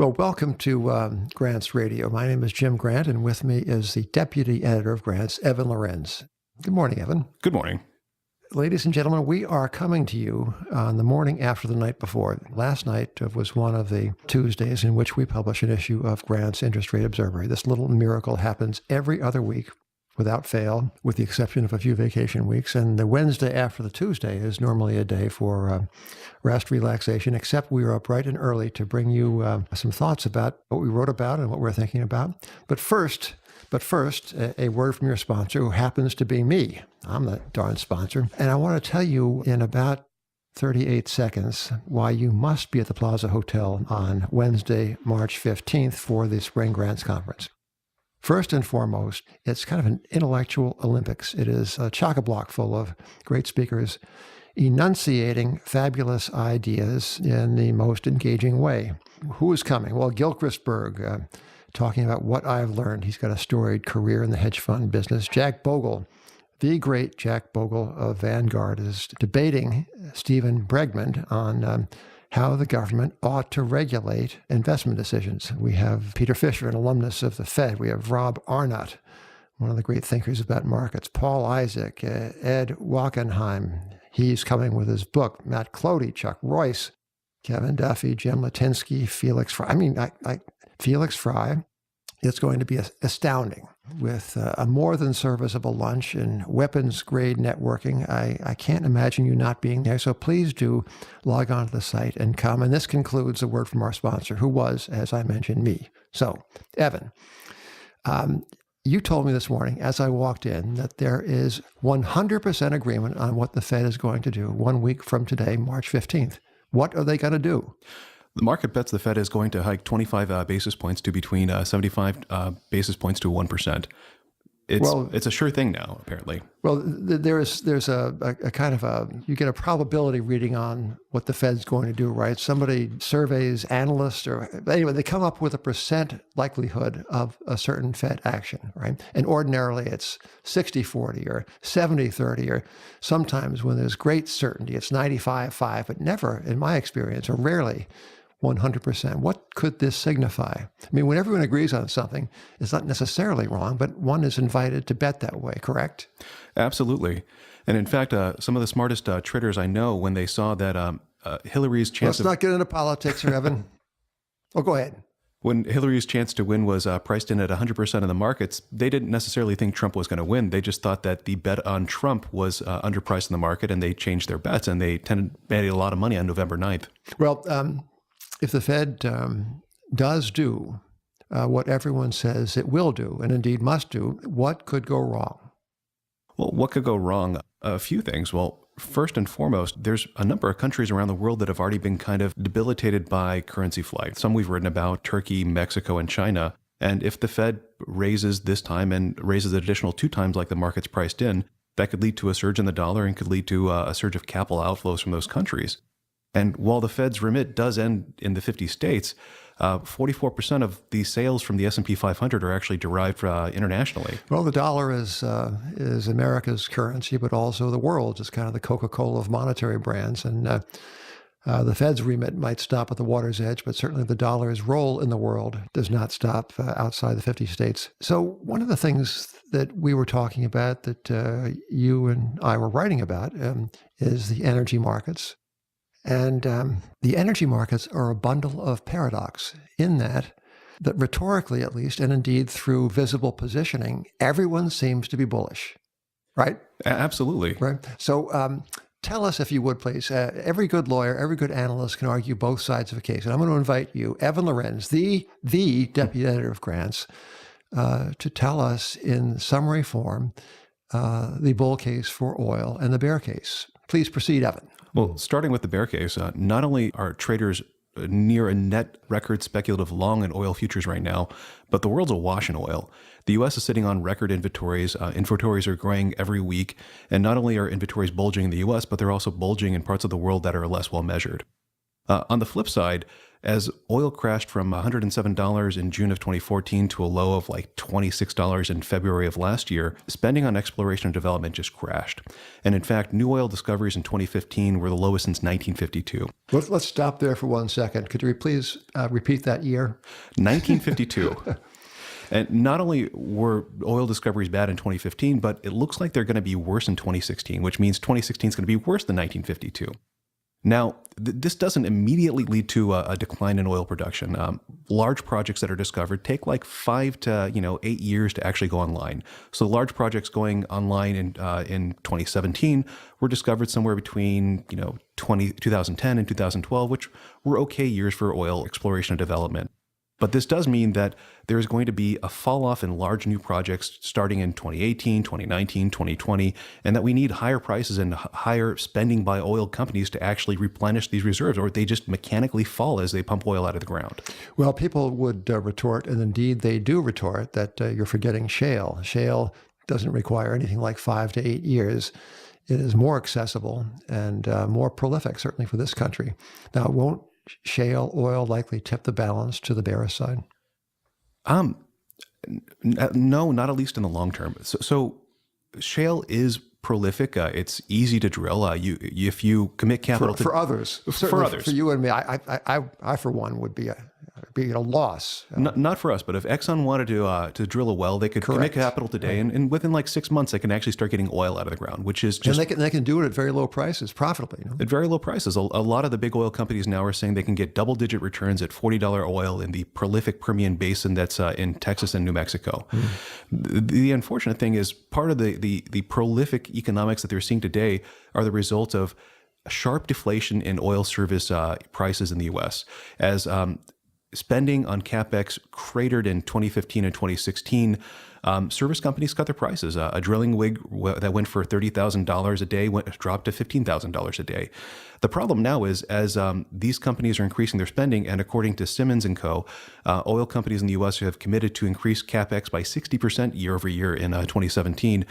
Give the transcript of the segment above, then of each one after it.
Well, welcome to Grant's Radio. My name is Jim Grant, and with me is the deputy editor of Grant's, Evan Lorenz. Good morning, Evan. Good morning. Ladies and gentlemen, we are coming to you on the morning after the night before. Last night was one of the Tuesdays in which we publish an issue of Grant's Interest Rate Observer. This little miracle happens every other week without fail, with the exception of a few vacation weeks. And the Wednesday after the Tuesday is normally a day for rest, relaxation, except we are up bright and early to bring you some thoughts about what we wrote about and what we're thinking about. But first, a word from your sponsor, who happens to be me. I'm the darn sponsor. And I want to tell you in about 38 seconds why you must be at the Plaza Hotel on Wednesday, March 15th for the Spring Grants Conference. First and foremost, it's kind of an intellectual Olympics. It is a chock-a-block full of great speakers enunciating fabulous ideas in the most engaging way. Who is coming? Well, Gilchrist Berg, talking about what I've learned. He's got a storied career in the hedge fund business. Jack Bogle, the great Jack Bogle of Vanguard, is debating Stephen Bregman on how the government ought to regulate investment decisions. We have Peter Fisher, an alumnus of the Fed. We have Rob Arnott, one of the great thinkers about markets. Paul Isaac, Ed Wachenheim. He's coming with his book. Matt Clody, Chuck Royce, Kevin Duffy, Jim Latinsky, Felix Fry. Felix Fry. It's going to be astounding with a more than serviceable lunch and weapons-grade networking. I can't imagine you not being there, so please do log on to the site and come. And this concludes a word from our sponsor, who was, as I mentioned, me. So, Evan, you told me this morning as I walked in that there is 100% agreement on what the Fed is going to do 1 week from today, March 15th. What are they going to do? The market bets the Fed is going to hike 25 basis points to between 75 basis points to 1%. It's a sure thing now, apparently. Well, there's a kind of you get a probability reading on what the Fed's going to do, right? Somebody surveys analysts, or anyway, they come up with a percent likelihood of a certain Fed action, right? And ordinarily it's 60-40 or 70-30, or sometimes when there's great certainty, it's 95-5, but never, in my experience, or rarely, 100%. What could this signify? I mean, when everyone agrees on something, it's not necessarily wrong, but one is invited to bet that way, correct? Absolutely. And in fact, some of the smartest traders I know, when they saw that Hillary's chance Let's not get into politics here, Evan. Oh, go ahead. When Hillary's chance to win was priced in at 100% of the markets, they didn't necessarily think Trump was going to win. They just thought that the bet on Trump was underpriced in the market, and they changed their bets, and they made a lot of money on November 9th. Well, if the Fed does do what everyone says it will do, and indeed must do, what could go wrong? Well, what could go wrong? A few things. Well, first and foremost, there's a number of countries around the world that have already been kind of debilitated by currency flight. Some we've written about: Turkey, Mexico, and China. And if the Fed raises this time and raises an additional 2 times like the market's priced in, that could lead to a surge in the dollar and could lead to a surge of capital outflows from those countries. And while the Fed's remit does end in the 50 states, 44% of the sales from the S&P 500 are actually derived internationally. Well, the dollar is America's currency, but also the world's. It's kind of the Coca-Cola of monetary brands. And the Fed's remit might stop at the water's edge, but certainly the dollar's role in the world does not stop outside the 50 states. So one of the things that we were talking about, that you and I were writing about, is the energy markets. And the energy markets are a bundle of paradox in that rhetorically at least, and indeed through visible positioning, everyone seems to be bullish, right? Absolutely. Right. So tell us, if you would, please, every good lawyer, every good analyst can argue both sides of a case. And I'm going to invite you, Evan Lorenz, the deputy editor of Grants, to tell us in summary form the bull case for oil and the bear case. Please proceed, Evan. Well, starting with the bear case, not only are traders near a net record speculative long in oil futures right now, but the world's awash in oil. The U.S. is sitting on record inventories. Inventories are growing every week. And not only are inventories bulging in the U.S., but they're also bulging in parts of the world that are less well measured. On the flip side, As oil crashed from $107 in June of 2014 to a low of like $26 in February of last year, spending on exploration and development just crashed. And in fact, new oil discoveries in 2015 were the lowest since 1952. Let's stop there for 1 second. Could you please repeat that year? 1952. And not only were oil discoveries bad in 2015, but it looks like they're going to be worse in 2016, which means 2016 is going to be worse than 1952. Now, this doesn't immediately lead to a decline in oil production. Large projects that are discovered take like 5 to 8 years to actually go online. So large projects going online in 2017 were discovered somewhere between 2010 and 2012, which were okay years for oil exploration and development. But this does mean that there is going to be a fall off in large new projects starting in 2018, 2019, 2020, and that we need higher prices and higher spending by oil companies to actually replenish these reserves, or they just mechanically fall as they pump oil out of the ground. Well, people would retort, and indeed they do retort, that you're forgetting shale. Shale doesn't require anything like 5 to 8 years. It is more accessible and more prolific, certainly for this country. Now, won't shale oil likely tip the balance to the bearish side? No, not at least in the long term. So shale is prolific. It's easy to drill. If you commit capital for others, for others, for you and me, I for one would be a loss. Not for us, but if Exxon wanted to drill a well, they could commit capital today, and within like 6 months, they can actually start getting oil out of the ground, which is just... And they can do it at very low prices, profitably. At very low prices. A lot of the big oil companies now are saying they can get double-digit returns at $40 oil in the prolific Permian Basin that's in Texas and New Mexico. The unfortunate thing is part of the prolific economics that they're seeing today are the result of sharp deflation in oil service prices in the U.S. as spending on CapEx cratered in 2015 and 2016. Service companies cut their prices. A drilling rig that went for $30,000 a day dropped to $15,000 a day. The problem now is as these companies are increasing their spending, and according to Simmons & Co., oil companies in the U.S. have committed to increase CapEx by 60% year over year in 2017.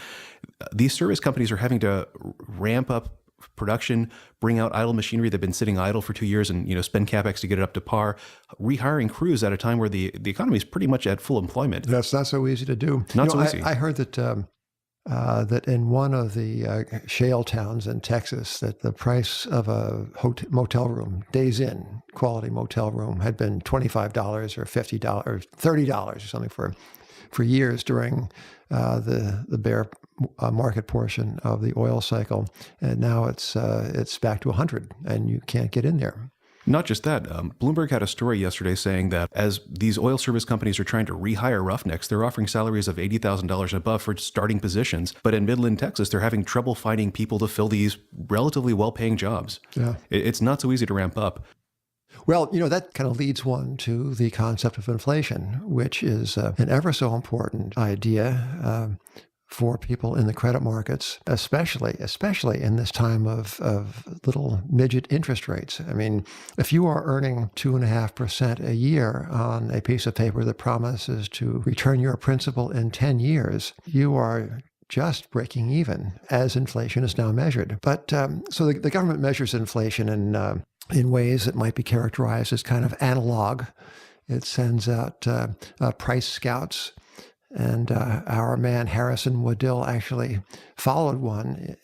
These service companies are having to ramp up production, bring out idle machinery that have been sitting idle for 2 years and spend CapEx to get it up to par, rehiring crews at a time where the economy is pretty much at full employment. That's not so easy to do. Not so easy. I heard that that in one of the shale towns in Texas, that the price of a motel room, days in, quality motel room, had been $25 or $50 or $30 or something for years during the bear market portion of the oil cycle, and now it's back to 100, and you can't get in there. Not just that, Bloomberg had a story yesterday saying that as these oil service companies are trying to rehire roughnecks, they're offering salaries of $80,000 above for starting positions. But in Midland, Texas, they're having trouble finding people to fill these relatively well-paying jobs. Yeah. It's not so easy to ramp up. Well, that kind of leads one to the concept of inflation, which is an ever so important idea for people in the credit markets, especially in this time of little midget interest rates. I mean, if you are earning 2.5% a year on a piece of paper that promises to return your principal in 10 years, you are just breaking even as inflation is now measured. But so the government measures inflation in ways that might be characterized as kind of analog. It sends out price scouts. And our man Harrison Waddell actually followed one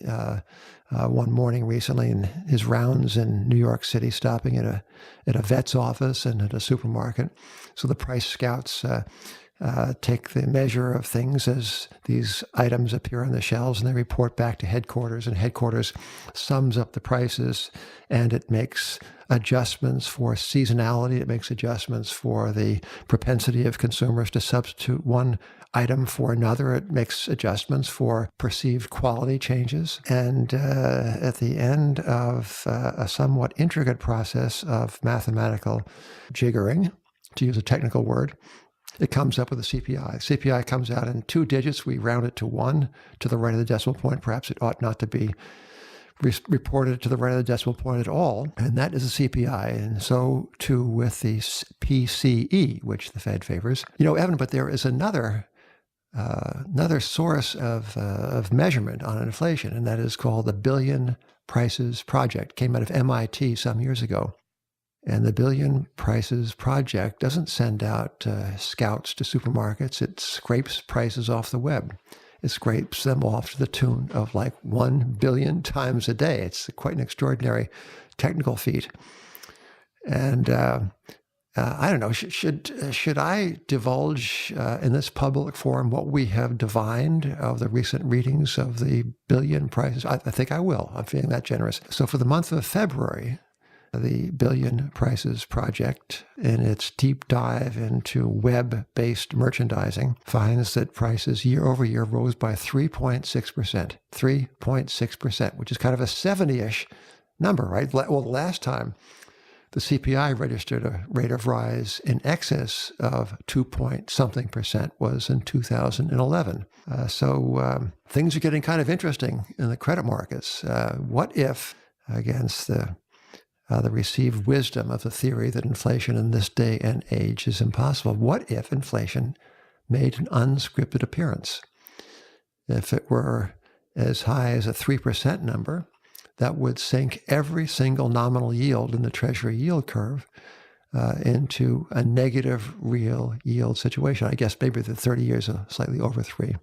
morning recently in his rounds in New York City, stopping at a vet's office and at a supermarket. So the price scouts take the measure of things as these items appear on the shelves, and they report back to headquarters, and headquarters sums up the prices, and it makes adjustments for seasonality. It makes adjustments for the propensity of consumers to substitute one item for another. It makes adjustments for perceived quality changes. And at the end of a somewhat intricate process of mathematical jiggering, to use a technical word, it comes up with a CPI. CPI comes out in 2 digits. We round it to 1 to the right of the decimal point. Perhaps it ought not to be reported to the right of the decimal point at all, and that is a CPI. And so too with the PCE, which the Fed favors. Evan, but there is another source of measurement on inflation, and that is called the Billion Prices Project. Came out of MIT some years ago. And the Billion Prices Project doesn't send out scouts to supermarkets. It scrapes prices off the web. It scrapes them off to the tune of like 1 billion times a day. It's quite an extraordinary technical feat. And I don't know, should I divulge in this public forum what we have divined of the recent readings of the Billion Prices? I think I will. I'm feeling that generous. So for the month of February, the Billion Prices Project, in its deep dive into web-based merchandising, finds that prices year over year rose by 3.6%. 3.6%, which is kind of a 70-ish number, right? Well, the last time the CPI registered a rate of rise in excess of 2-point-something% was in 2011. So things are getting kind of interesting in the credit markets. What if, against the received wisdom of the theory that inflation in this day and age is impossible, what if inflation made an unscripted appearance? If it were as high as a 3% number, that would sink every single nominal yield in the Treasury yield curve into a negative real yield situation. I guess maybe the 30 years are slightly over 3.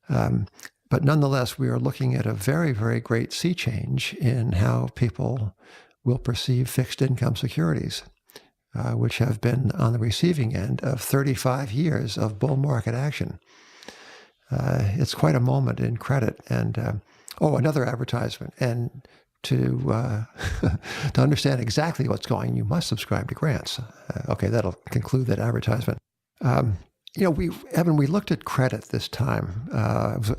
But nonetheless, we are looking at a very, very great sea change in how people will perceive fixed income securities, which have been on the receiving end of 35 years of bull market action. It's quite a moment in credit. And another advertisement. And to to understand exactly what's going on, you must subscribe to Grants. Okay, that'll conclude that advertisement. We looked at credit this time,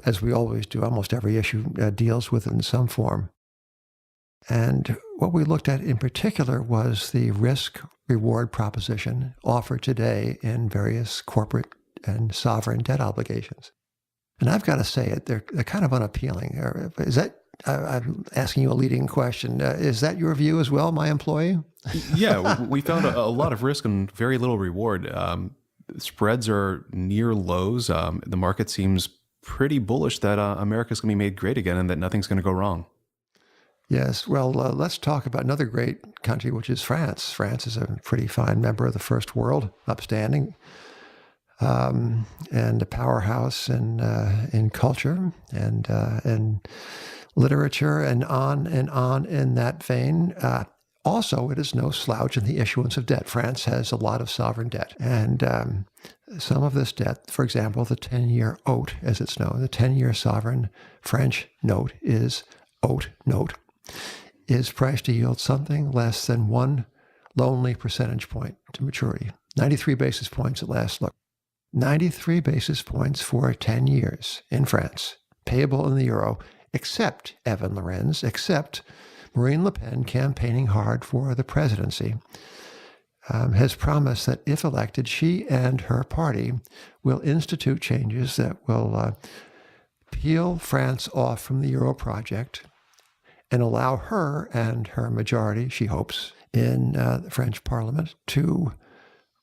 as we always do. Almost every issue deals with it in some form. And what we looked at in particular was the risk-reward proposition offered today in various corporate and sovereign debt obligations. And I've got to say it, they're kind of unappealing. Is that, I'm asking you a leading question, is that your view as well, my employee? Yeah, we found a lot of risk and very little reward. Spreads are near lows. The market seems pretty bullish that America's going to be made great again and that nothing's going to go wrong. Yes. Well, let's talk about another great country, which is France. France is a pretty fine member of the first world, upstanding, and a powerhouse in culture and literature and on in that vein. Also, it is no slouch in the issuance of debt. France has a lot of sovereign debt. And some of this debt, for example, the 10-year OAT, as it's known, the 10-year sovereign French note is OAT note, is priced to yield something less than 1 lonely percentage point to maturity. 93 basis points at last look. 93 basis points for 10 years in France, payable in the euro, except Evan Lorenz, except Marine Le Pen, campaigning hard for the presidency, has promised that if elected, she and her party will institute changes that will peel France off from the euro project and allow her and her majority, she hopes, in the French parliament to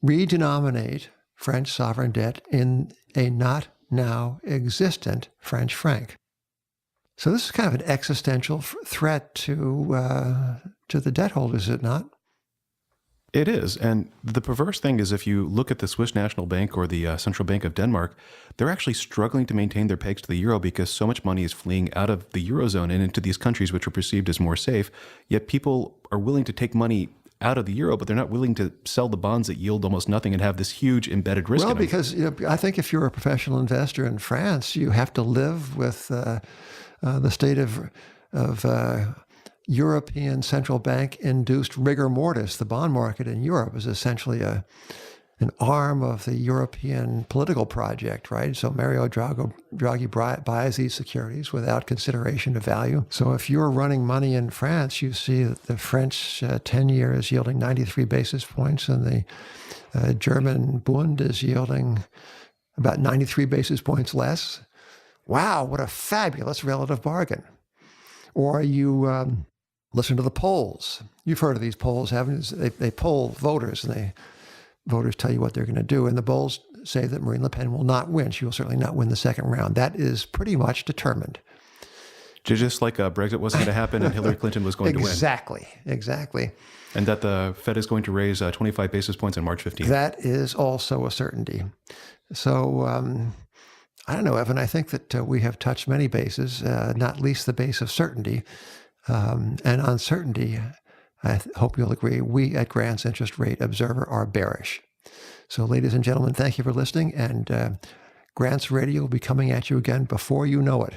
redenominate French sovereign debt in a not now existent French franc. So this is kind of an existential threat to the debt holders, is it not? It is. And the perverse thing is if you look at the Swiss National Bank or the Central Bank of Denmark, they're actually struggling to maintain their pegs to the euro because so much money is fleeing out of the eurozone and into these countries which are perceived as more safe. Yet people are willing to take money out of the euro, but they're not willing to sell the bonds that yield almost nothing and have this huge embedded risk in them. Well, because I think if you're a professional investor in France, you have to live with the state of European central bank induced rigor mortis. The bond market in Europe is essentially an arm of the European political project, right? So Mario Draghi buys these securities without consideration of value. So if you're running money in France, you see that the French 10-year is yielding 93 basis points and the German Bund is yielding about 93 basis points less. Wow, what a fabulous relative bargain. Or you listen to the polls. You've heard of these polls, haven't you? They poll voters, and voters tell you what they're going to do. And the polls say that Marine Le Pen will not win. She will certainly not win the second round. That is pretty much determined. Just like Brexit wasn't going to happen and Hillary Clinton was going to win. Exactly. And that the Fed is going to raise 25 basis points on March 15th. That is also a certainty. So I don't know, Evan, I think that we have touched many bases, not least the base of certainty. And uncertainty, I hope you'll agree, we at Grant's Interest Rate Observer are bearish. So ladies and gentlemen, thank you for listening. And Grant's Radio will be coming at you again before you know it.